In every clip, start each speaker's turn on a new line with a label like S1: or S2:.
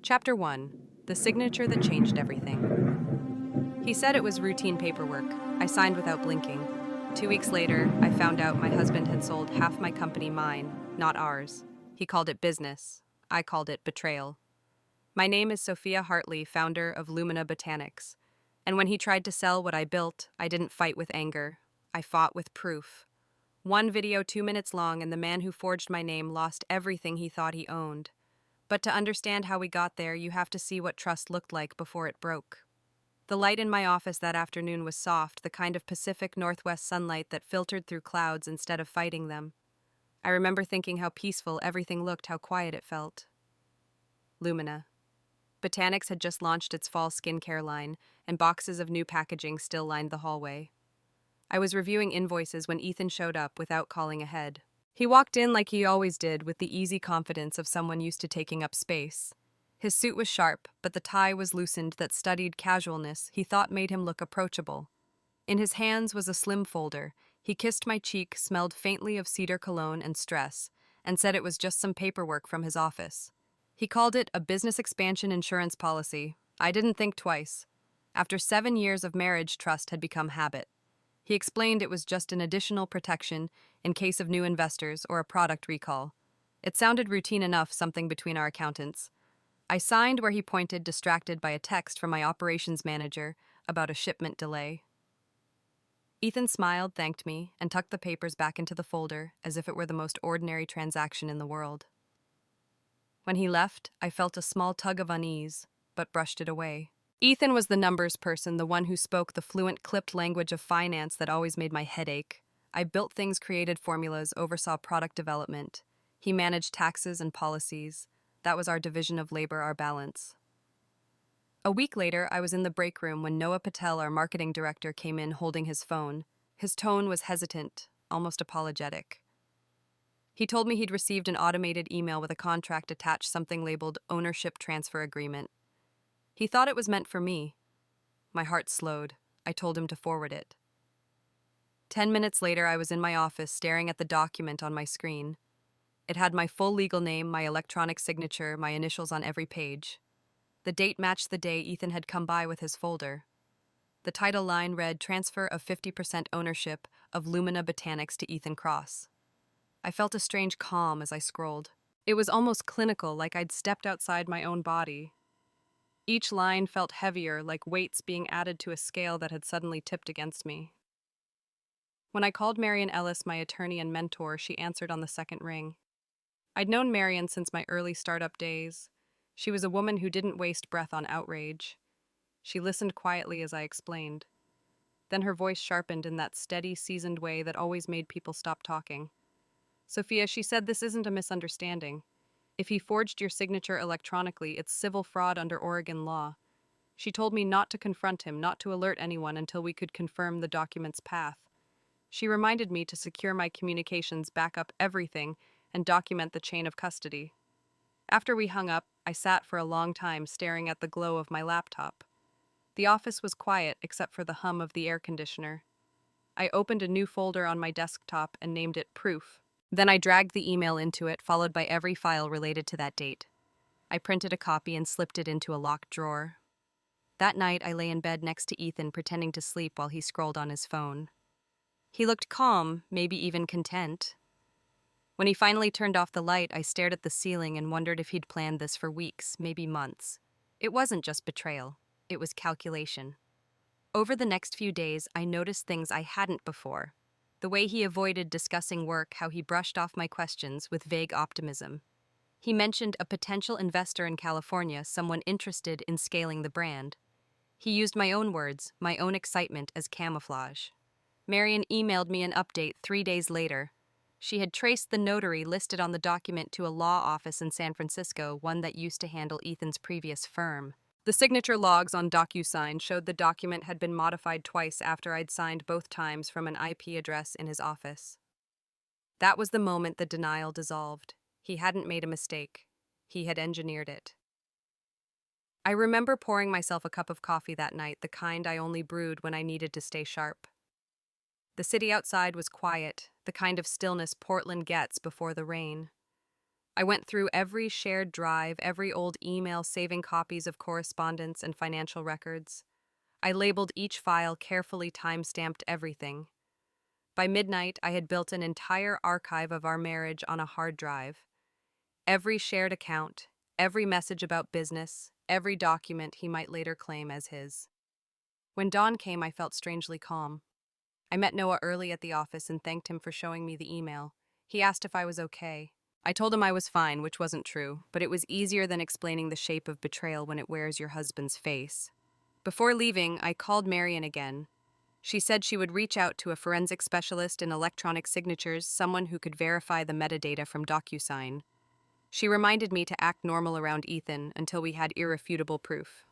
S1: Chapter 1. The Signature That Changed Everything. He said it was routine paperwork. I signed without blinking. 2 weeks later, I found out my husband had sold half my company mine, not ours. He called it business. I called it betrayal. My name is Sophia Hartley, founder of Lumina Botanics. And when he tried to sell what I built, I didn't fight with anger. I fought with proof. One video 2 minutes long, and the man who forged my name lost everything he thought he owned. But to understand how we got there, you have to see what trust looked like before it broke. The light in my office that afternoon was soft, the kind of Pacific Northwest sunlight that filtered through clouds instead of fighting them. I remember thinking how peaceful everything looked, how quiet it felt. Lumina. Botanics had just launched its fall skincare line, and boxes of new packaging still lined the hallway. I was reviewing invoices when Ethan showed up without calling ahead. He walked in like he always did, with the easy confidence of someone used to taking up space. His suit was sharp, but the tie was loosened that studied casualness he thought made him look approachable. In his hands was a slim folder. He kissed my cheek, smelled faintly of cedar cologne and stress, and said it was just some paperwork from his office. He called it a business expansion insurance policy. I didn't think twice. After 7 years of marriage, trust had become habit. He explained it was just an additional protection in case of new investors or a product recall. It sounded routine enough, something between our accountants. I signed where he pointed, distracted by a text from my operations manager about a shipment delay. Ethan smiled, thanked me, and tucked the papers back into the folder as if it were the most ordinary transaction in the world. When he left, I felt a small tug of unease, but brushed it away. Ethan was the numbers person, the one who spoke the fluent, clipped language of finance that always made my head ache. I built things, created formulas, oversaw product development. He managed taxes and policies. That was our division of labor, our balance. A week later, I was in the break room when Noah Patel, our marketing director, came in holding his phone. His tone was hesitant, almost apologetic. He told me he'd received an automated email with a contract attached, something labeled Ownership Transfer Agreement. He thought it was meant for me. My heart slowed. I told him to forward it. 10 minutes later, I was in my office staring at the document on my screen. It had my full legal name, my electronic signature, my initials on every page. The date matched the day Ethan had come by with his folder. The title line read, Transfer of 50% Ownership of Lumina Botanics to Ethan Cross. I felt a strange calm as I scrolled. It was almost clinical, like I'd stepped outside my own body. Each line felt heavier, like weights being added to a scale that had suddenly tipped against me. When I called Marian Ellis, my attorney and mentor, she answered on the second ring. I'd known Marian since my early startup days. She was a woman who didn't waste breath on outrage. She listened quietly as I explained. Then her voice sharpened in that steady, seasoned way that always made people stop talking. Sophia, she said, this isn't a misunderstanding. If he forged your signature electronically, it's civil fraud under Oregon law. She told me not to confront him, not to alert anyone until we could confirm the document's path. She reminded me to secure my communications, back up everything, and document the chain of custody. After we hung up, I sat for a long time staring at the glow of my laptop. The office was quiet except for the hum of the air conditioner. I opened a new folder on my desktop and named it Proof. Then I dragged the email into it, followed by every file related to that date. I printed a copy and slipped it into a locked drawer. That night, I lay in bed next to Ethan, pretending to sleep while he scrolled on his phone. He looked calm, maybe even content. When he finally turned off the light, I stared at the ceiling and wondered if he'd planned this for weeks, maybe months. It wasn't just betrayal. It was calculation. Over the next few days, I noticed things I hadn't before. The way he avoided discussing work, how he brushed off my questions with vague optimism. He mentioned a potential investor in California, someone interested in scaling the brand. He used my own words, my own excitement, as camouflage. Marian emailed me an update 3 days later. She had traced the notary listed on the document to a law office in San Francisco, one that used to handle Ethan's previous firm. The signature logs on DocuSign showed the document had been modified twice after I'd signed both times from an IP address in his office. That was the moment the denial dissolved. He hadn't made a mistake. He had engineered it. I remember pouring myself a cup of coffee that night, the kind I only brewed when I needed to stay sharp. The city outside was quiet, the kind of stillness Portland gets before the rain. I went through every shared drive, every old email, saving copies of correspondence and financial records. I labeled each file, carefully time-stamped everything. By midnight, I had built an entire archive of our marriage on a hard drive. Every shared account, every message about business, every document he might later claim as his. When dawn came, I felt strangely calm. I met Noah early at the office and thanked him for showing me the email. He asked if I was okay. I told him I was fine, which wasn't true, but it was easier than explaining the shape of betrayal when it wears your husband's face. Before leaving, I called Marian again. She said she would reach out to a forensic specialist in electronic signatures, someone who could verify the metadata from DocuSign. She reminded me to act normal around Ethan until we had irrefutable proof.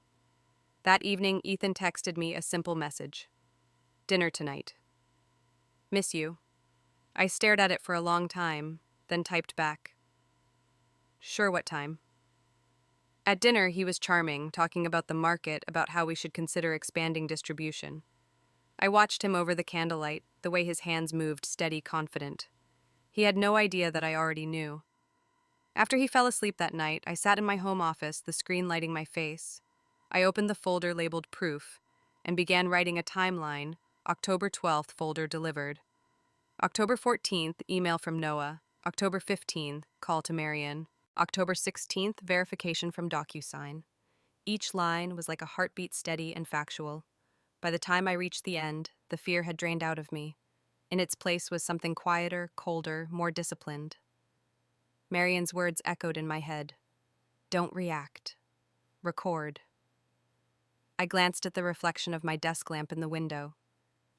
S1: That evening, Ethan texted me a simple message. "Dinner tonight. Miss you." I stared at it for a long time, then typed back. "Sure, what time?" At dinner, he was charming, talking about the market, about how we should consider expanding distribution. I watched him over the candlelight, the way his hands moved, steady, confident. He had no idea that I already knew. After he fell asleep that night, I sat in my home office, the screen lighting my face. I opened the folder labeled Proof and began writing a timeline. October 12th, folder delivered. October 14th, email from Noah. October 15th, call to Marian. October 16th, verification from DocuSign. Each line was like a heartbeat, steady and factual. By the time I reached the end, the fear had drained out of me. In its place was something quieter, colder, more disciplined. Marian's words echoed in my head. Don't react. Record. I glanced at the reflection of my desk lamp in the window.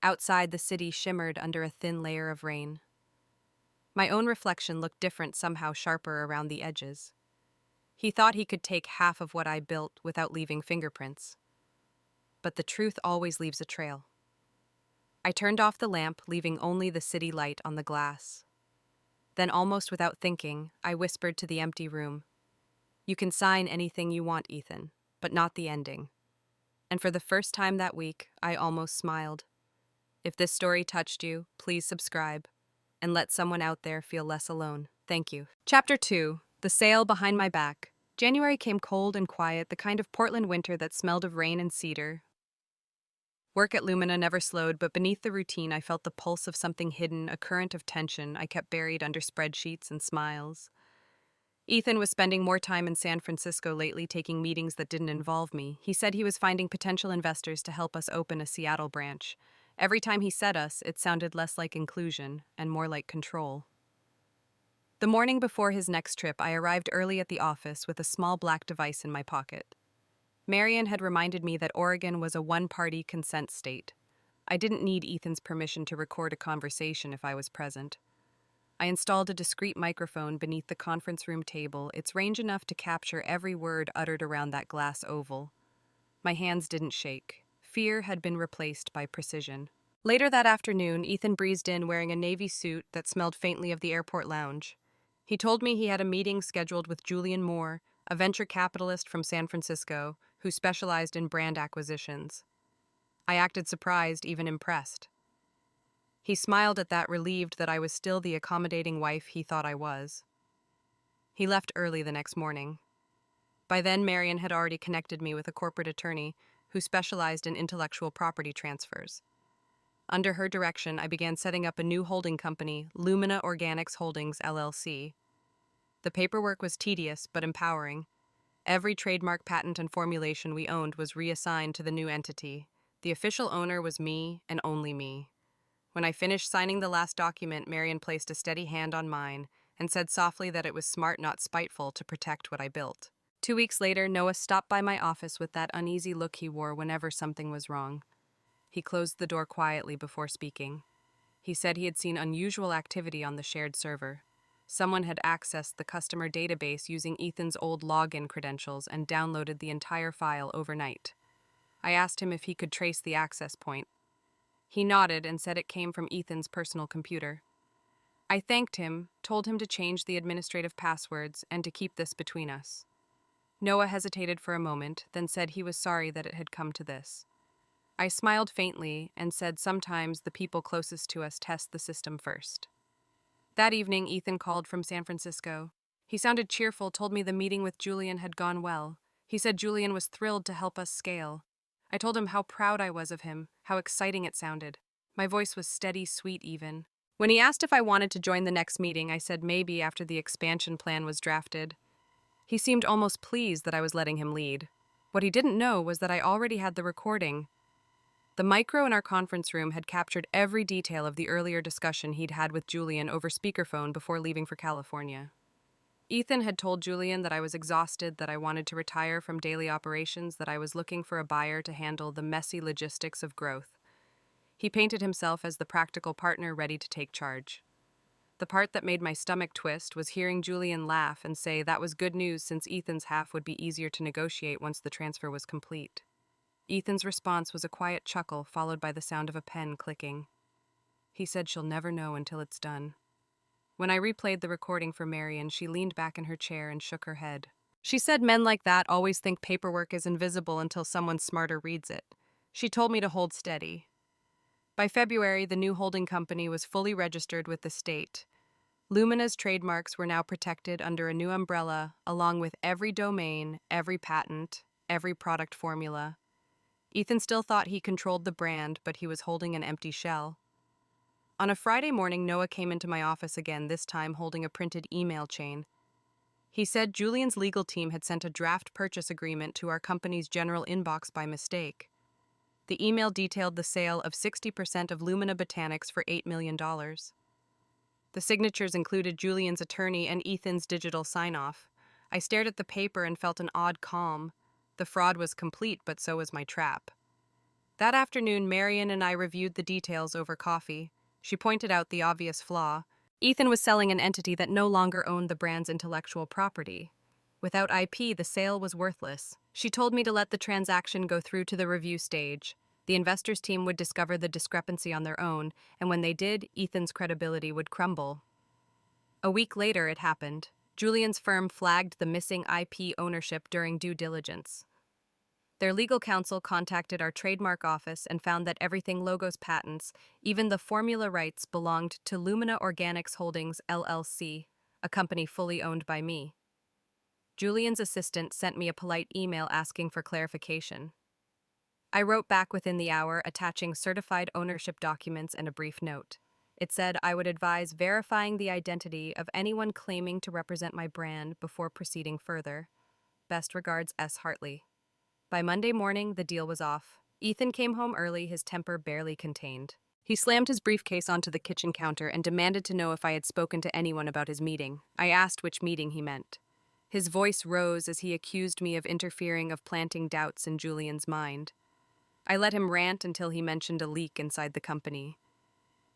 S1: Outside, the city shimmered under a thin layer of rain. My own reflection looked different, somehow sharper around the edges. He thought he could take half of what I built without leaving fingerprints. But the truth always leaves a trail. I turned off the lamp, leaving only the city light on the glass. Then, almost without thinking, I whispered to the empty room, "You can sign anything you want, Ethan, but not the ending." And for the first time that week, I almost smiled. If this story touched you, please subscribe and let someone out there feel less alone. Thank you. Chapter 2. The Sale Behind My Back. January came cold and quiet, the kind of Portland winter that smelled of rain and cedar. Work at Lumina never slowed, but beneath the routine I felt the pulse of something hidden, a current of tension I kept buried under spreadsheets and smiles. Ethan was spending more time in San Francisco lately, taking meetings that didn't involve me. He said he was finding potential investors to help us open a Seattle branch. Every time he said us, it sounded less like inclusion and more like control. The morning before his next trip, I arrived early at the office with a small black device in my pocket. Marian had reminded me that Oregon was a one-party consent state. I didn't need Ethan's permission to record a conversation if I was present. I installed a discreet microphone beneath the conference room table, its range enough to capture every word uttered around that glass oval. My hands didn't shake. Fear had been replaced by precision. Later that afternoon, Ethan breezed in wearing a navy suit that smelled faintly of the airport lounge. He told me he had a meeting scheduled with Julian Moore, a venture capitalist from San Francisco who specialized in brand acquisitions. I acted surprised, even impressed. He smiled at that, relieved that I was still the accommodating wife he thought I was. He left early the next morning. By then, Marian had already connected me with a corporate attorney who specialized in intellectual property transfers. Under her direction, I began setting up a new holding company, Lumina Organics Holdings, LLC. The paperwork was tedious but empowering. Every trademark, patent, and formulation we owned was reassigned to the new entity. The official owner was me and only me. When I finished signing the last document, Marian placed a steady hand on mine and said softly that it was smart, not spiteful, to protect what I built. 2 weeks later, Noah stopped by my office with that uneasy look he wore whenever something was wrong. He closed the door quietly before speaking. He said he had seen unusual activity on the shared server. Someone had accessed the customer database using Ethan's old login credentials and downloaded the entire file overnight. I asked him if he could trace the access point. He nodded and said it came from Ethan's personal computer. I thanked him, told him to change the administrative passwords and to keep this between us. Noah hesitated for a moment, then said he was sorry that it had come to this. I smiled faintly and said sometimes the people closest to us test the system first. That evening, Ethan called from San Francisco. He sounded cheerful, told me the meeting with Julian had gone well. He said Julian was thrilled to help us scale. I told him how proud I was of him, how exciting it sounded. My voice was steady, sweet even. When he asked if I wanted to join the next meeting, I said maybe after the expansion plan was drafted. He seemed almost pleased that I was letting him lead. What he didn't know was that I already had the recording. The micro in our conference room had captured every detail of the earlier discussion he'd had with Julian over speakerphone before leaving for California. Ethan had told Julian that I was exhausted, that I wanted to retire from daily operations, that I was looking for a buyer to handle the messy logistics of growth. He painted himself as the practical partner ready to take charge. The part that made my stomach twist was hearing Julian laugh and say that was good news since Ethan's half would be easier to negotiate once the transfer was complete. Ethan's response was a quiet chuckle followed by the sound of a pen clicking. He said she'll never know until it's done. When I replayed the recording for Marian, she leaned back in her chair and shook her head. She said men like that always think paperwork is invisible until someone smarter reads it. She told me to hold steady. By February, the new holding company was fully registered with the state. Lumina's trademarks were now protected under a new umbrella, along with every domain, every patent, every product formula. Ethan still thought he controlled the brand, but he was holding an empty shell. On a Friday morning, Noah came into my office again, this time holding a printed email chain. He said Julian's legal team had sent a draft purchase agreement to our company's general inbox by mistake. The email detailed the sale of 60% of Lumina Botanics for $8 million. The signatures included Julian's attorney and Ethan's digital sign-off. I stared at the paper and felt an odd calm. The fraud was complete, but so was my trap. That afternoon, Marian and I reviewed the details over coffee. She pointed out the obvious flaw. Ethan was selling an entity that no longer owned the brand's intellectual property. Without IP, the sale was worthless. She told me to let the transaction go through to the review stage. The investors' team would discover the discrepancy on their own, and when they did, Ethan's credibility would crumble. A week later, it happened. Julian's firm flagged the missing IP ownership during due diligence. Their legal counsel contacted our trademark office and found that everything logos patents, even the formula rights, belonged to Lumina Organics Holdings, LLC, a company fully owned by me. Julian's assistant sent me a polite email asking for clarification. I wrote back within the hour, attaching certified ownership documents and a brief note. It said I would advise verifying the identity of anyone claiming to represent my brand before proceeding further. Best regards, S. Hartley. By Monday morning, the deal was off. Ethan came home early, his temper barely contained. He slammed his briefcase onto the kitchen counter and demanded to know if I had spoken to anyone about his meeting. I asked which meeting he meant. His voice rose as he accused me of interfering, of planting doubts in Julian's mind. I let him rant until he mentioned a leak inside the company.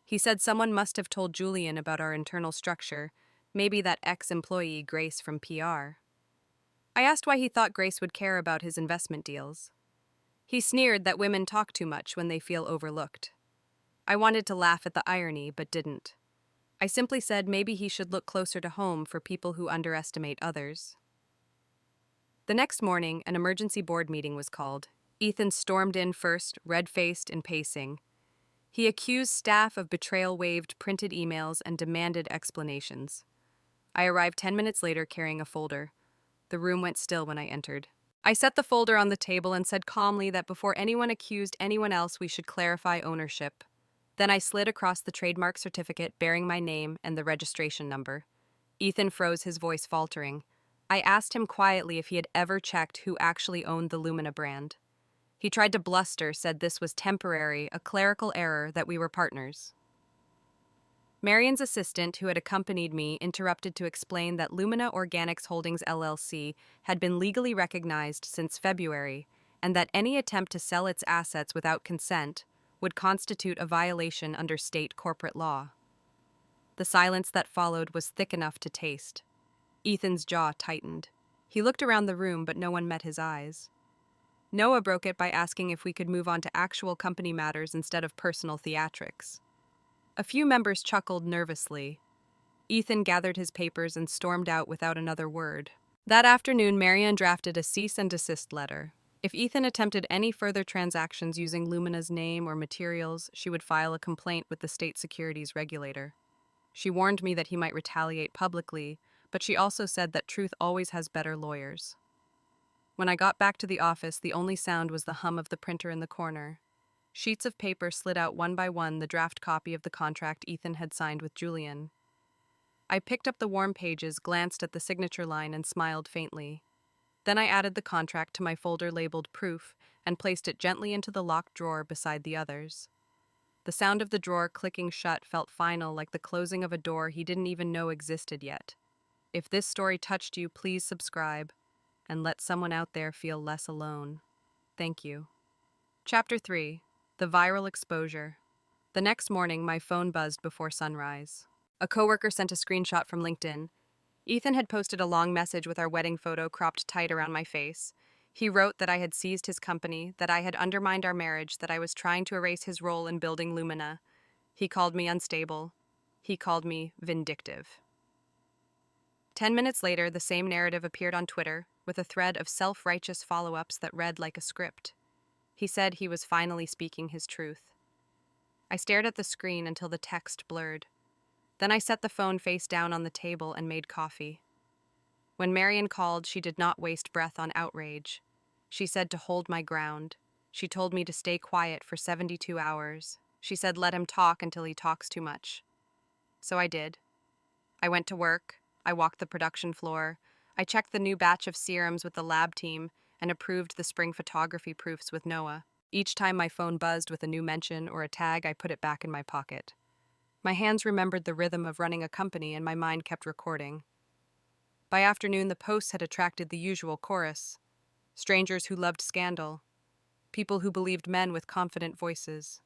S1: He said someone must have told Julian about our internal structure, maybe that ex-employee Grace from PR. I asked why he thought Grace would care about his investment deals. He sneered that women talk too much when they feel overlooked. I wanted to laugh at the irony, but didn't. I simply said maybe he should look closer to home for people who underestimate others. The next morning, an emergency board meeting was called. Ethan stormed in first, red-faced and pacing. He accused staff of betrayal, waved printed emails, and demanded explanations. I arrived 10 minutes later carrying a folder. The room went still when I entered. I set the folder on the table and said calmly that before anyone accused anyone else, we should clarify ownership. Then I slid across the trademark certificate bearing my name and the registration number. Ethan froze, his voice faltering. I asked him quietly if he had ever checked who actually owned the Lumina brand. He tried to bluster, said this was temporary, a clerical error, that we were partners. Marian's assistant, who had accompanied me, interrupted to explain that Lumina Organics Holdings LLC had been legally recognized since February, and that any attempt to sell its assets without consent would constitute a violation under state corporate law. The silence that followed was thick enough to taste. Ethan's jaw tightened. He looked around the room, but no one met his eyes. Noah broke it by asking if we could move on to actual company matters instead of personal theatrics. A few members chuckled nervously. Ethan gathered his papers and stormed out without another word. That afternoon, Marian drafted a cease and desist letter. If Ethan attempted any further transactions using Lumina's name or materials, she would file a complaint with the state securities regulator. She warned me that he might retaliate publicly, but she also said that truth always has better lawyers. When I got back to the office, the only sound was the hum of the printer in the corner. Sheets of paper slid out one by one, the draft copy of the contract Ethan had signed with Julian. I picked up the warm pages, glanced at the signature line, and smiled faintly. Then I added the contract to my folder labeled Proof and placed it gently into the locked drawer beside the others. The sound of the drawer clicking shut felt final, like the closing of a door he didn't even know existed yet. If this story touched you, please subscribe and let someone out there feel less alone. Thank you. Chapter 3. The Viral Exposure. The next morning, my phone buzzed before sunrise. A coworker sent a screenshot from LinkedIn. Ethan had posted a long message with our wedding photo cropped tight around my face. He wrote that I had seized his company, that I had undermined our marriage, that I was trying to erase his role in building Lumina. He called me unstable. He called me vindictive. 10 minutes later, the same narrative appeared on Twitter, with a thread of self-righteous follow-ups that read like a script. He said he was finally speaking his truth. I stared at the screen until the text blurred. Then I set the phone face down on the table and made coffee. When Marion called, she did not waste breath on outrage. She said to hold my ground. She told me to stay quiet for 72 hours. She said let him talk until he talks too much. So I did. I went to work. I walked the production floor. I checked the new batch of serums with the lab team and approved the spring photography proofs with Noah. Each time my phone buzzed with a new mention or a tag, I put it back in my pocket. My hands remembered the rhythm of running a company, and my mind kept recording. By afternoon, the posts had attracted the usual chorus: strangers who loved scandal, people who believed men with confident voices.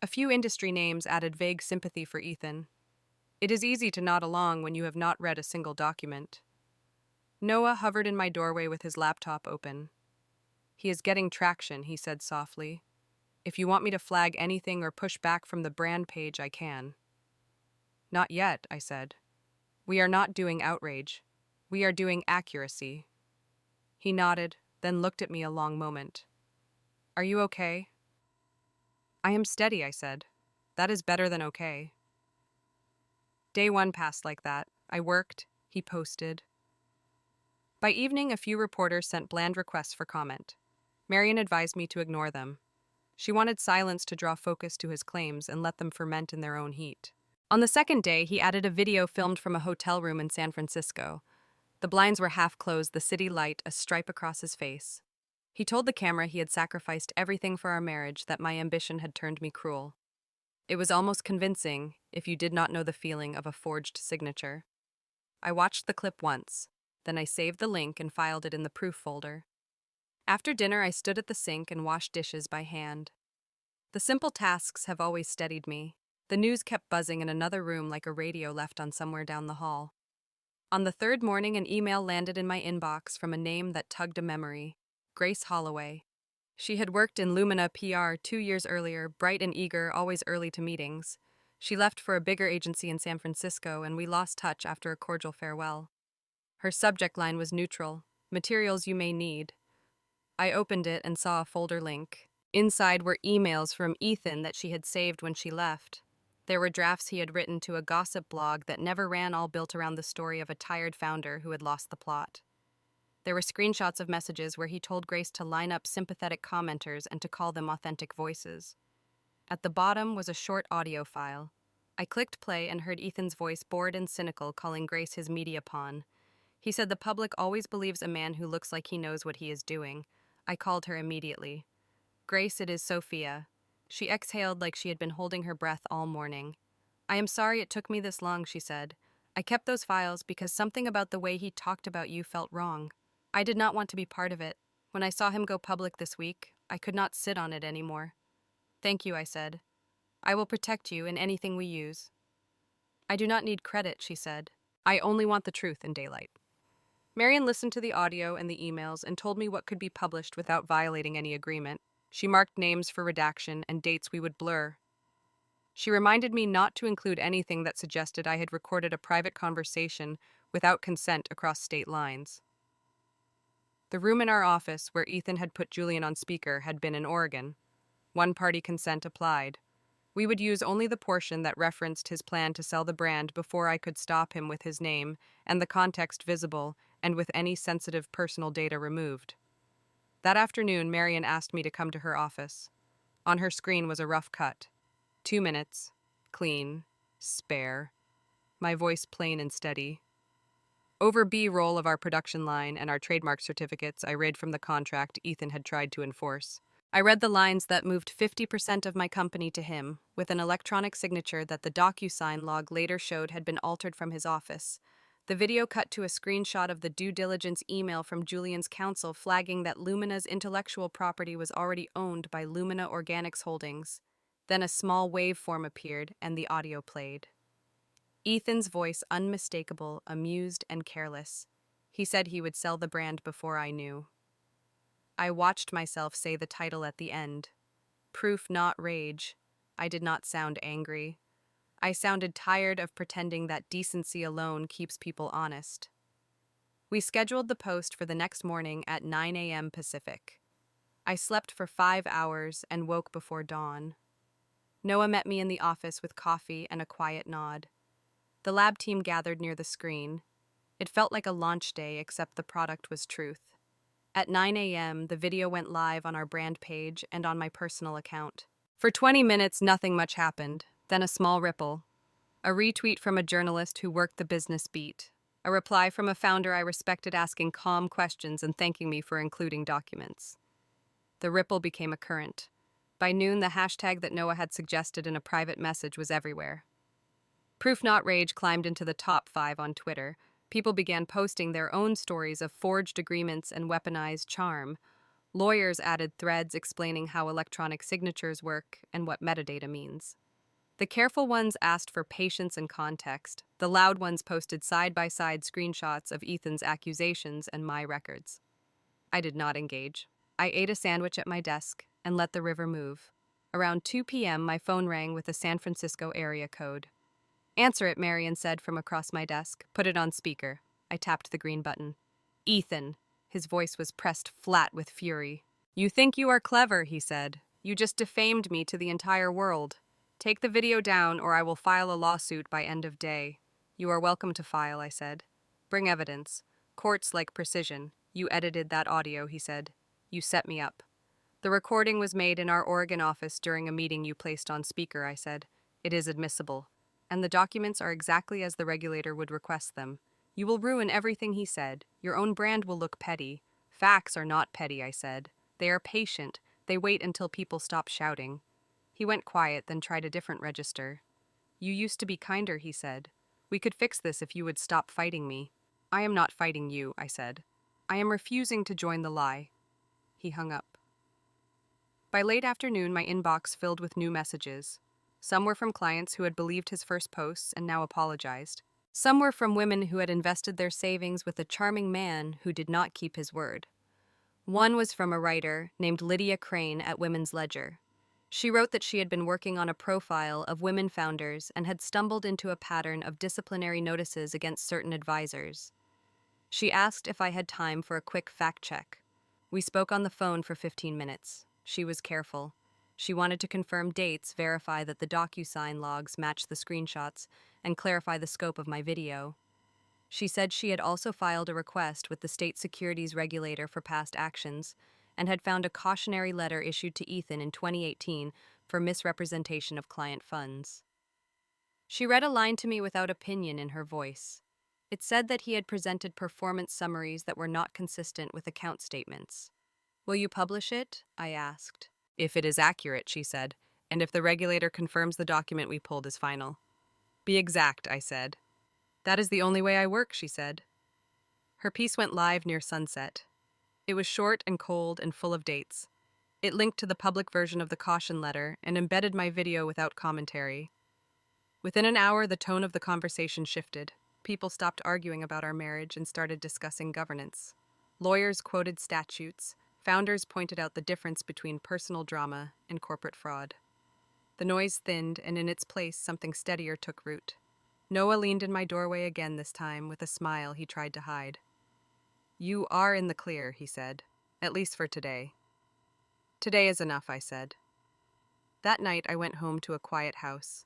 S1: A few industry names added vague sympathy for Ethan. It is easy to nod along when you have not read a single document. Noah hovered in my doorway with his laptop open. He is getting traction, he said softly. If you want me to flag anything or push back from the brand page, I can. Not yet, I said. We are not doing outrage. We are doing accuracy. He nodded, then looked at me a long moment. Are you okay? I am steady, I said. That is better than okay. Day 1 passed like that. I worked, he posted. By evening, a few reporters sent bland requests for comment. Marion advised me to ignore them. She wanted silence to draw focus to his claims and let them ferment in their own heat. On the second day, he added a video filmed from a hotel room in San Francisco. The blinds were half closed, the city light a stripe across his face. He told the camera he had sacrificed everything for our marriage, that my ambition had turned me cruel. It was almost convincing, if you did not know the feeling of a forged signature. I watched the clip once, then I saved the link and filed it in the proof folder. After dinner, I stood at the sink and washed dishes by hand. The simple tasks have always steadied me. The news kept buzzing in another room like a radio left on somewhere down the hall. On the third morning, an email landed in my inbox from a name that tugged a memory: Grace Holloway. She had worked in Lumina PR 2 years earlier, bright and eager, always early to meetings. She left for a bigger agency in San Francisco, and we lost touch after a cordial farewell. Her subject line was neutral: materials you may need. I opened it and saw a folder link. Inside were emails from Ethan that she had saved when she left. There were drafts he had written to a gossip blog that never ran, all built around the story of a tired founder who had lost the plot. There were screenshots of messages where he told Grace to line up sympathetic commenters and to call them authentic voices. At the bottom was a short audio file. I clicked play and heard Ethan's voice, bored and cynical, calling Grace his media pawn. He said the public always believes a man who looks like he knows what he is doing. I called her immediately. Grace, it is Sophia. She exhaled like she had been holding her breath all morning. I am sorry it took me this long, she said. I kept those files because something about the way he talked about you felt wrong. I did not want to be part of it. When I saw him go public this week, I could not sit on it anymore. Thank you, I said. I will protect you in anything we use. I do not need credit, she said. I only want the truth in daylight. Marion listened to the audio and the emails and told me what could be published without violating any agreement. She marked names for redaction and dates we would blur. She reminded me not to include anything that suggested I had recorded a private conversation without consent across state lines. The room in our office where Ethan had put Julian on speaker had been in Oregon. One-party consent applied. We would use only the portion that referenced his plan to sell the brand before I could stop him with his name and the context visible and with any sensitive personal data removed. That afternoon, Marion asked me to come to her office. On her screen was a rough cut. 2 minutes. Clean. Spare. My voice plain and steady. Over B-roll of our production line and our trademark certificates, I read from the contract Ethan had tried to enforce. I read the lines that moved 50% of my company to him, with an electronic signature that the DocuSign log later showed had been altered from his office. The video cut to a screenshot of the due diligence email from Julian's counsel flagging that Lumina's intellectual property was already owned by Lumina Organics Holdings. Then a small waveform appeared and the audio played. Ethan's voice unmistakable, amused, and careless. He said he would sell the brand before I knew. I watched myself say the title at the end. Proof, not rage. I did not sound angry. I sounded tired of pretending that decency alone keeps people honest. We scheduled the post for the next morning at 9 a.m. Pacific. I slept for 5 hours and woke before dawn. Noah met me in the office with coffee and a quiet nod. The lab team gathered near the screen. It felt like a launch day, except the product was truth. At 9 a.m., the video went live on our brand page and on my personal account. For 20 minutes, nothing much happened, then a small ripple. A retweet from a journalist who worked the business beat. A reply from a founder I respected asking calm questions and thanking me for including documents. The ripple became a current. By noon, the hashtag that Noah had suggested in a private message was everywhere. Proof Not Rage climbed into the top 5 on Twitter. People began posting their own stories of forged agreements and weaponized charm. Lawyers added threads explaining how electronic signatures work and what metadata means. The careful ones asked for patience and context. The loud ones posted side-by-side screenshots of Ethan's accusations and my records. I did not engage. I ate a sandwich at my desk and let the river move. Around 2 p.m., my phone rang with a San Francisco area code. "Answer it," Marion said from across my desk. "Put it on speaker." I tapped the green button. "Ethan." His voice was pressed flat with fury. "You think you are clever," he said. "You just defamed me to the entire world. Take the video down or I will file a lawsuit by end of day." "You are welcome to file," I said. "Bring evidence. Courts like precision. You edited that audio," he said. "You set me up." "The recording was made in our Oregon office during a meeting you placed on speaker," I said. "It is admissible. And the documents are exactly as the regulator would request them. You will ruin everything," he said. "Your own brand will look petty." "Facts are not petty," I said. "They are patient. They wait until people stop shouting." He went quiet, then tried a different register. "You used to be kinder," he said. "We could fix this if you would stop fighting me." "I am not fighting you," I said. "I am refusing to join the lie." He hung up. By late afternoon, my inbox filled with new messages. Some were from clients who had believed his first posts and now apologized. Some were from women who had invested their savings with a charming man who did not keep his word. One was from a writer named Lydia Crane at Women's Ledger. She wrote that she had been working on a profile of women founders and had stumbled into a pattern of disciplinary notices against certain advisors. She asked if I had time for a quick fact check. We spoke on the phone for 15 minutes. She was careful. She wanted to confirm dates, verify that the DocuSign logs matched the screenshots, and clarify the scope of my video. She said she had also filed a request with the state securities regulator for past actions and had found a cautionary letter issued to Ethan in 2018 for misrepresentation of client funds. She read a line to me without opinion in her voice. It said that he had presented performance summaries that were not consistent with account statements. "Will you publish it?" I asked. "If it is accurate," she said, "and if the regulator confirms the document we pulled is final." "Be exact," I said. "That is the only way I work," she said. Her piece went live near sunset. It was short and cold and full of dates. It linked to the public version of the caution letter and embedded my video without commentary. Within an hour, the tone of the conversation shifted. People stopped arguing about our marriage and started discussing governance. Lawyers quoted statutes. Founders pointed out the difference between personal drama and corporate fraud. The noise thinned, and in its place, something steadier took root. Noah leaned in my doorway again this time, with a smile he tried to hide. "You are in the clear," he said. "At least for today." "Today is enough," I said. That night, I went home to a quiet house.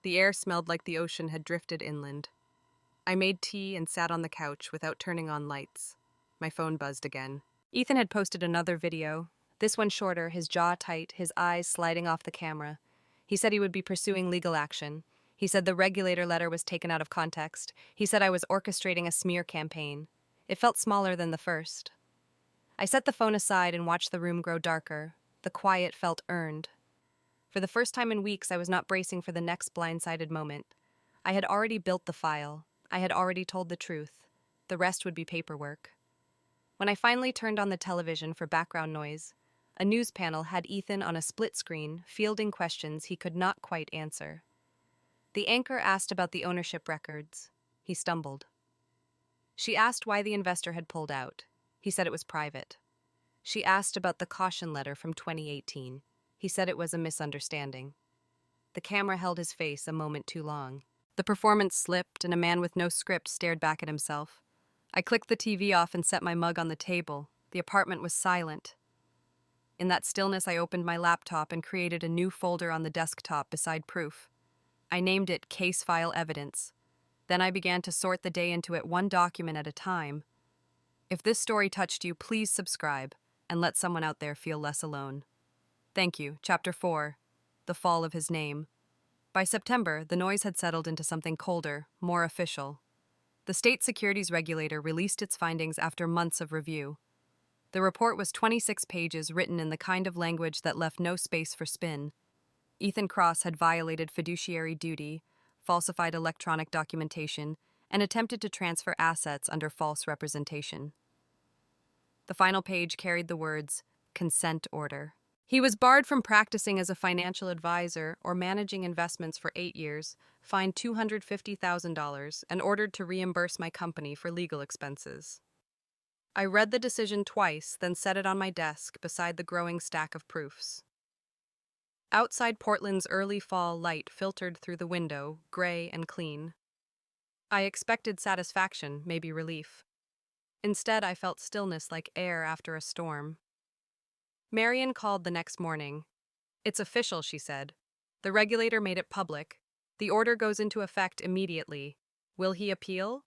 S1: The air smelled like the ocean had drifted inland. I made tea and sat on the couch without turning on lights. My phone buzzed again. Ethan had posted another video, this one shorter, his jaw tight, his eyes sliding off the camera. He said he would be pursuing legal action. He said the regulator letter was taken out of context. He said I was orchestrating a smear campaign. It felt smaller than the first. I set the phone aside and watched the room grow darker. The quiet felt earned. For the first time in weeks, I was not bracing for the next blindsided moment. I had already built the file. I had already told the truth. The rest would be paperwork. When I finally turned on the television for background noise, a news panel had Ethan on a split screen, fielding questions he could not quite answer. The anchor asked about the ownership records. He stumbled. She asked why the investor had pulled out. He said it was private. She asked about the caution letter from 2018. He said it was a misunderstanding. The camera held his face a moment too long. The performance slipped, and a man with no script stared back at himself. I clicked the TV off and set my mug on the table. The apartment was silent. In that stillness, I opened my laptop and created a new folder on the desktop beside proof. I named it Case File Evidence. Then I began to sort the day into it, one document at a time. If this story touched you, please subscribe and let someone out there feel less alone. Thank you. Chapter 4. The Fall of His Name. By September, the noise had settled into something colder, more official. The state securities regulator released its findings after months of review. The report was 26 pages, written in the kind of language that left no space for spin. Ethan Cross had violated fiduciary duty, falsified electronic documentation, and attempted to transfer assets under false representation. The final page carried the words, consent order. He was barred from practicing as a financial advisor or managing investments for 8 years, fined $250,000, and ordered to reimburse my company for legal expenses. I read the decision twice, then set it on my desk beside the growing stack of proofs. Outside Portland's early fall light filtered through the window, gray and clean. I expected satisfaction, maybe relief. Instead, I felt stillness like air after a storm. Marion called the next morning. It's official, she said. The regulator made it public. The order goes into effect immediately. Will he appeal?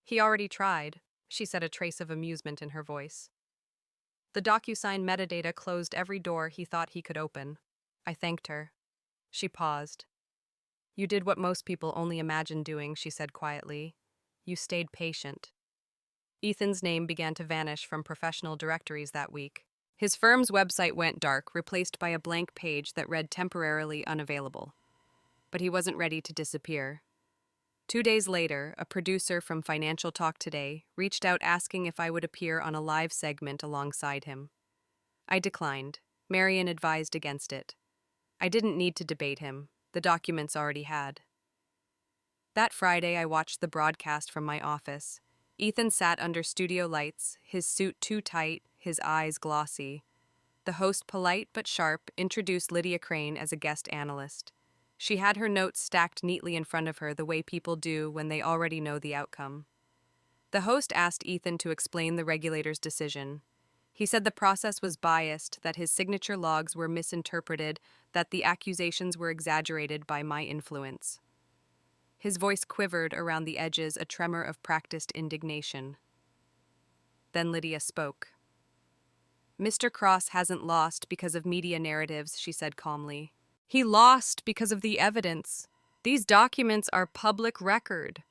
S1: He already tried, she said, a trace of amusement in her voice. The DocuSign metadata closed every door he thought he could open. I thanked her. She paused. You did what most people only imagine doing, she said quietly. You stayed patient. Ethan's name began to vanish from professional directories that week. His firm's website went dark, replaced by a blank page that read temporarily unavailable. But he wasn't ready to disappear. 2 days later, a producer from Financial Talk Today reached out asking if I would appear on a live segment alongside him. I declined. Marion advised against it. I didn't need to debate him. The documents already had. That Friday, I watched the broadcast from my office. Ethan sat under studio lights, his suit too tight, his eyes glossy. The host, polite but sharp, introduced Lydia Crane as a guest analyst. She had her notes stacked neatly in front of her the way people do when they already know the outcome. The host asked Ethan to explain the regulator's decision. He said the process was biased, that his signature logs were misinterpreted, that the accusations were exaggerated by my influence. His voice quivered around the edges, a tremor of practiced indignation. Then Lydia spoke. Mr. Cross hasn't lost because of media narratives, she said calmly. He lost because of the evidence. These documents are public record.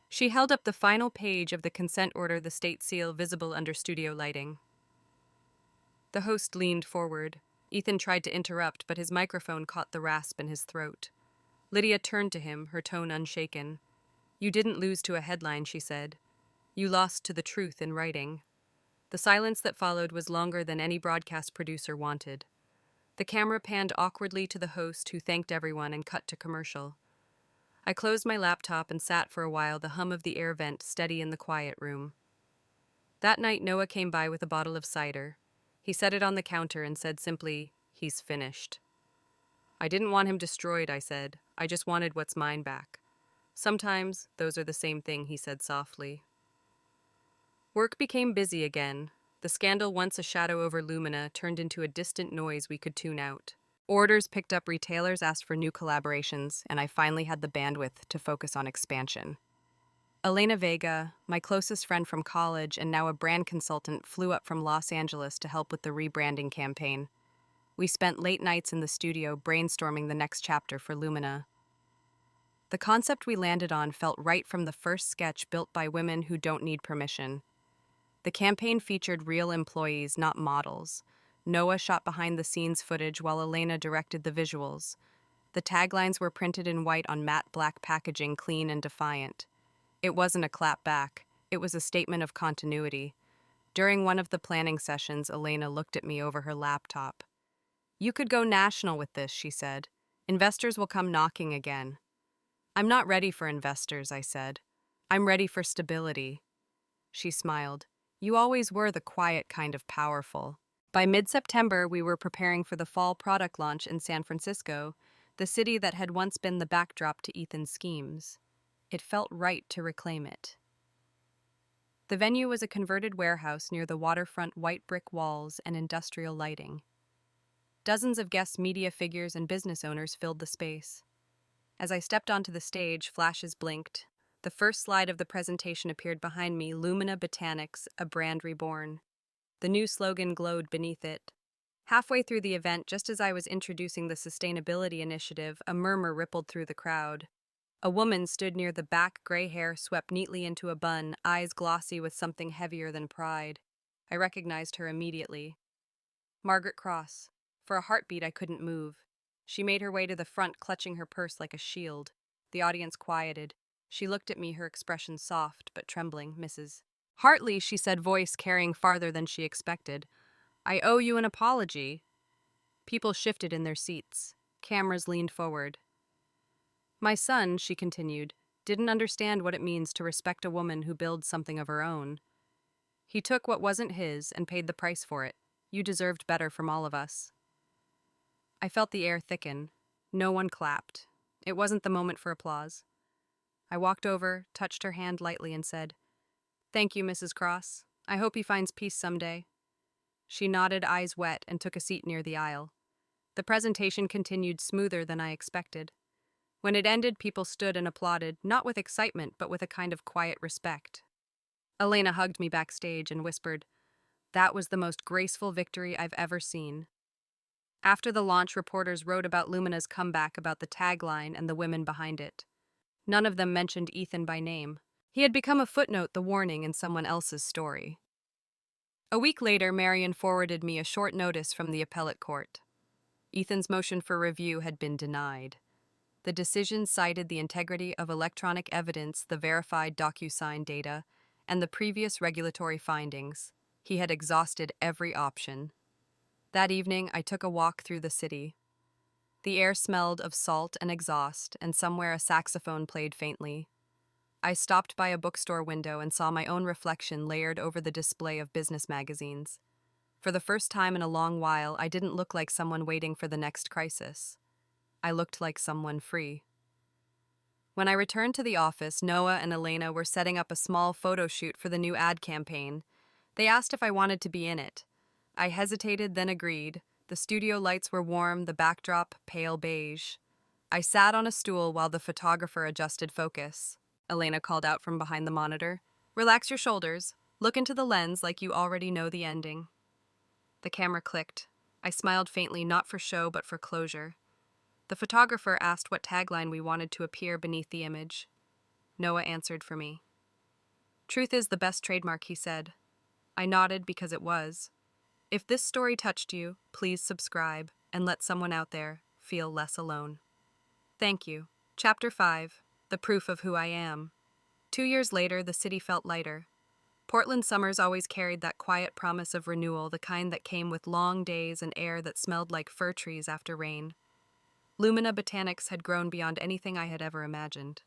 S1: She held up the final page of the consent order, the state seal visible under studio lighting. The host leaned forward. Ethan tried to interrupt, but his microphone caught the rasp in his throat. Lydia turned to him, her tone unshaken. You didn't lose to a headline, she said. You lost to the truth in writing. The silence that followed was longer than any broadcast producer wanted. The camera panned awkwardly to the host, who thanked everyone and cut to commercial. I closed my laptop and sat for a while, the hum of the air vent steady in the quiet room. That night, Noah came by with a bottle of cider. He set it on the counter and said simply, "He's finished." I didn't want him destroyed, I said. I just wanted what's mine back. Sometimes those are the same thing, he said softly. Work became busy again. The scandal, once a shadow over Lumina, turned into a distant noise we could tune out. Orders picked up, retailers asked for new collaborations, and I finally had the bandwidth to focus on expansion. Elena Vega, my closest friend from college and now a brand consultant, flew up from Los Angeles to help with the rebranding campaign. We spent late nights in the studio brainstorming the next chapter for Lumina. The concept we landed on felt right from the first sketch, built by women who don't need permission. The campaign featured real employees, not models. Noah shot behind-the-scenes footage while Elena directed the visuals. The taglines were printed in white on matte black packaging, clean and defiant. It wasn't a clap back. It was a statement of continuity. During one of the planning sessions, Elena looked at me over her laptop. "You could go national with this," she said. "Investors will come knocking again." "I'm not ready for investors," I said. "I'm ready for stability." She smiled. "You always were the quiet kind of powerful." By mid-September, we were preparing for the fall product launch in San Francisco, the city that had once been the backdrop to Ethan's schemes. It felt right to reclaim it. The venue was a converted warehouse near the waterfront, white brick walls and industrial lighting. Dozens of guests, media figures, and business owners filled the space. As I stepped onto the stage, flashes blinked. The first slide of the presentation appeared behind me: Lumina Botanics, a brand reborn. The new slogan glowed beneath it. Halfway through the event, just as I was introducing the sustainability initiative, a murmur rippled through the crowd. A woman stood near the back, gray hair swept neatly into a bun, eyes glossy with something heavier than pride. I recognized her immediately. Margaret Cross. For a heartbeat, I couldn't move. She made her way to the front, clutching her purse like a shield. The audience quieted. She looked at me, her expression soft but trembling. "Mrs. Hartley," she said, voice carrying farther than she expected. "I owe you an apology." People shifted in their seats. Cameras leaned forward. "My son," she continued, "didn't understand what it means to respect a woman who builds something of her own. He took what wasn't his and paid the price for it. You deserved better from all of us." I felt the air thicken. No one clapped. It wasn't the moment for applause. I walked over, touched her hand lightly, and said, "Thank you, Mrs. Cross. I hope he finds peace someday." She nodded, eyes wet, and took a seat near the aisle. The presentation continued smoother than I expected. When it ended, people stood and applauded, not with excitement, but with a kind of quiet respect. Elena hugged me backstage and whispered, "That was the most graceful victory I've ever seen." After the launch, reporters wrote about Lumina's comeback, about the tagline and the women behind it. None of them mentioned Ethan by name. He had become a footnote, the warning in someone else's story. A week later, Marion forwarded me a short notice from the appellate court. Ethan's motion for review had been denied. The decision cited the integrity of electronic evidence, the verified DocuSign data, and the previous regulatory findings. He had exhausted every option. That evening, I took a walk through the city. The air smelled of salt and exhaust, and somewhere a saxophone played faintly. I stopped by a bookstore window and saw my own reflection layered over the display of business magazines. For the first time in a long while, I didn't look like someone waiting for the next crisis. I looked like someone free. When I returned to the office, Noah and Elena were setting up a small photo shoot for the new ad campaign. They asked if I wanted to be in it. I hesitated, then agreed. The studio lights were warm, the backdrop pale beige. I sat on a stool while the photographer adjusted focus. Elena called out from behind the monitor, "Relax your shoulders. Look into the lens like you already know the ending." The camera clicked. I smiled faintly, not for show but for closure. The photographer asked what tagline we wanted to appear beneath the image. Noah answered for me. "Truth is the best trademark," he said. I nodded because it was. If this story touched you, please subscribe and let someone out there feel less alone. Thank you. Chapter 5. The Proof of Who I Am. 2 years later, the city felt lighter. Portland summers always carried that quiet promise of renewal, the kind that came with long days and air that smelled like fir trees after rain. Lumina Botanics had grown beyond anything I had ever imagined.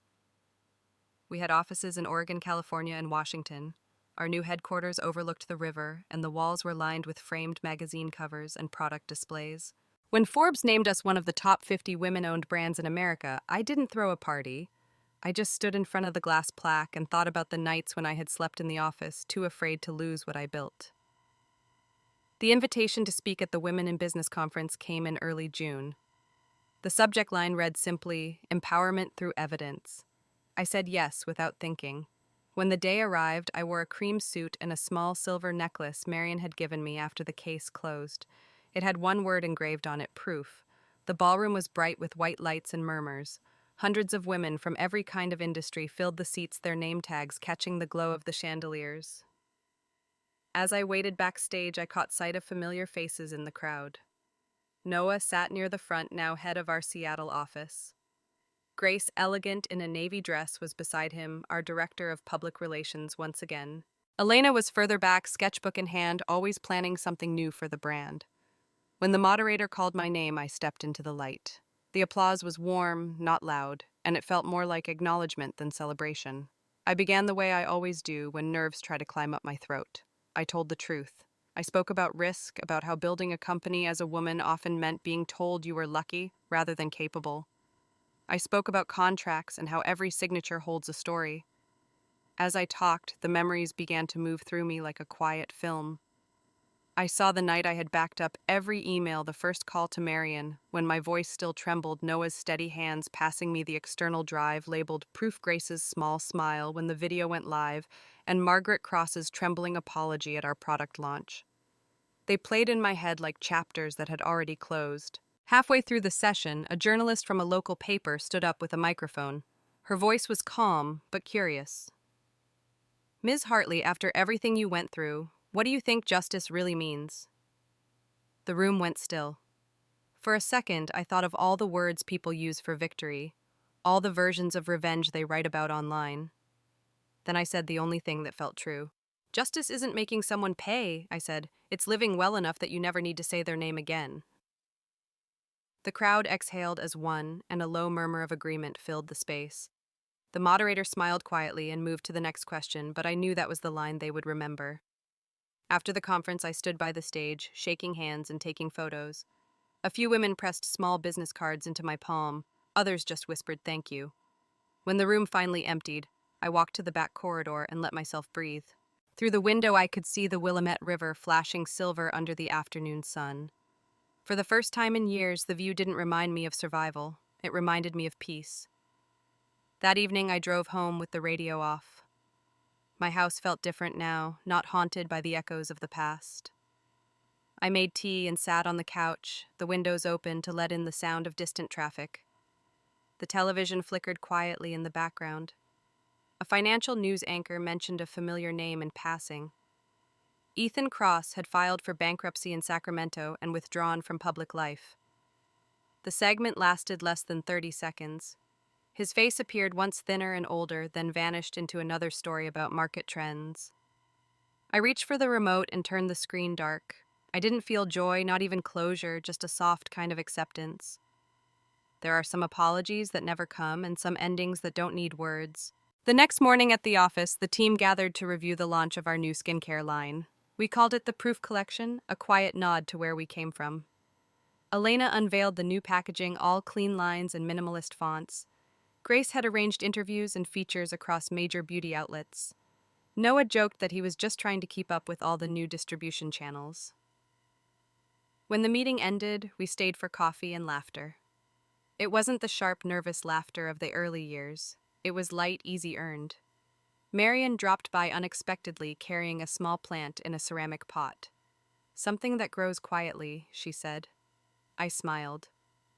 S1: We had offices in Oregon, California, and Washington. Our new headquarters overlooked the river, and the walls were lined with framed magazine covers and product displays. When Forbes named us one of the top 50 women-owned brands in America, I didn't throw a party. I just stood in front of the glass plaque and thought about the nights when I had slept in the office, too afraid to lose what I built. The invitation to speak at the Women in Business conference came in early June. The subject line read simply, "Empowerment through Evidence." I said yes without thinking. When the day arrived, I wore a cream suit and a small silver necklace Marion had given me after the case closed. It had one word engraved on it, proof. The ballroom was bright with white lights and murmurs. Hundreds of women from every kind of industry filled the seats, their name tags catching the glow of the chandeliers. As I waited backstage, I caught sight of familiar faces in the crowd. Noah sat near the front, now head of our Seattle office. Grace, elegant in a navy dress, was beside him, our director of public relations once again. Elena was further back, sketchbook in hand, always planning something new for the brand. When the moderator called my name, I stepped into the light. The applause was warm, not loud, and it felt more like acknowledgement than celebration. I began the way I always do when nerves try to climb up my throat. I told the truth. I spoke about risk, about how building a company as a woman often meant being told you were lucky rather than capable. I spoke about contracts and how every signature holds a story. As I talked, the memories began to move through me like a quiet film. I saw the night I had backed up every email, the first call to Marion, when my voice still trembled, Noah's steady hands passing me the external drive labeled Proof, Grace's small smile when the video went live, and Margaret Cross's trembling apology at our product launch. They played in my head like chapters that had already closed. Halfway through the session, a journalist from a local paper stood up with a microphone. Her voice was calm, but curious. "Ms. Hartley, after everything you went through, what do you think justice really means?" The room went still. For a second, I thought of all the words people use for victory, all the versions of revenge they write about online. Then I said the only thing that felt true. "Justice isn't making someone pay," I said. "It's living well enough that you never need to say their name again." The crowd exhaled as one, and a low murmur of agreement filled the space. The moderator smiled quietly and moved to the next question, but I knew that was the line they would remember. After the conference, I stood by the stage, shaking hands and taking photos. A few women pressed small business cards into my palm. Others just whispered thank you. When the room finally emptied, I walked to the back corridor and let myself breathe. Through the window, I could see the Willamette River flashing silver under the afternoon sun. For the first time in years, the view didn't remind me of survival. It reminded me of peace. That evening, I drove home with the radio off. My house felt different now, not haunted by the echoes of the past. I made tea and sat on the couch, the windows open to let in the sound of distant traffic. The television flickered quietly in the background. A financial news anchor mentioned a familiar name in passing. Ethan Cross had filed for bankruptcy in Sacramento and withdrawn from public life. The segment lasted less than 30 seconds. His face appeared once thinner and older, then vanished into another story about market trends. I reached for the remote and turned the screen dark. I didn't feel joy, not even closure, just a soft kind of acceptance. There are some apologies that never come and some endings that don't need words. The next morning at the office, the team gathered to review the launch of our new skincare line. We called it the Proof Collection, a quiet nod to where we came from. Elena unveiled the new packaging, all clean lines and minimalist fonts. Grace had arranged interviews and features across major beauty outlets. Noah joked that he was just trying to keep up with all the new distribution channels. When the meeting ended, we stayed for coffee and laughter. It wasn't the sharp, nervous laughter of the early years. It was light, easy earned. Marion dropped by unexpectedly, carrying a small plant in a ceramic pot. "Something that grows quietly," she said. I smiled.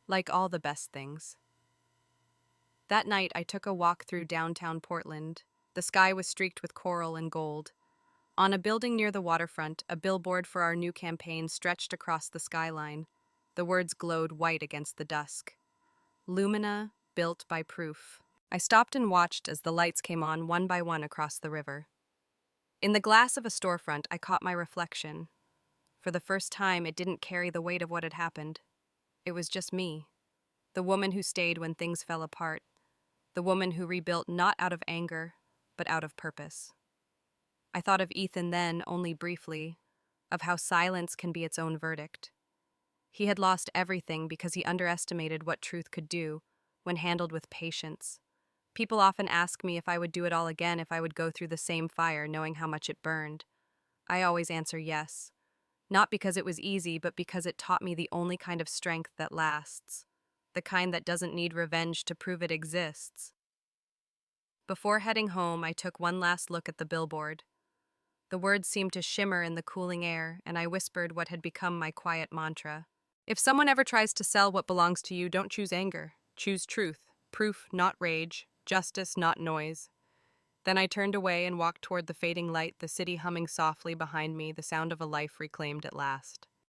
S1: Like all the best things. That night, I took a walk through downtown Portland. The sky was streaked with coral and gold. On a building near the waterfront, a billboard for our new campaign stretched across the skyline. The words glowed white against the dusk. "Lumina, built by Proof." I stopped and watched as the lights came on one by one across the river. In the glass of a storefront, I caught my reflection. For the first time, it didn't carry the weight of what had happened. It was just me, the woman who stayed when things fell apart, the woman who rebuilt not out of anger, but out of purpose. I thought of Ethan then, only briefly, of how silence can be its own verdict. He had lost everything because he underestimated what truth could do when handled with patience. People often ask me if I would do it all again, if I would go through the same fire knowing how much it burned. I always answer yes. Not because it was easy, but because it taught me the only kind of strength that lasts, the kind that doesn't need revenge to prove it exists. Before heading home, I took one last look at the billboard. The words seemed to shimmer in the cooling air, and I whispered what had become my quiet mantra. If someone ever tries to sell what belongs to you, don't choose anger. Choose truth. Proof, not rage. Justice, not noise. Then I turned away and walked toward the fading light, the city humming softly behind me, the sound of a life reclaimed at last.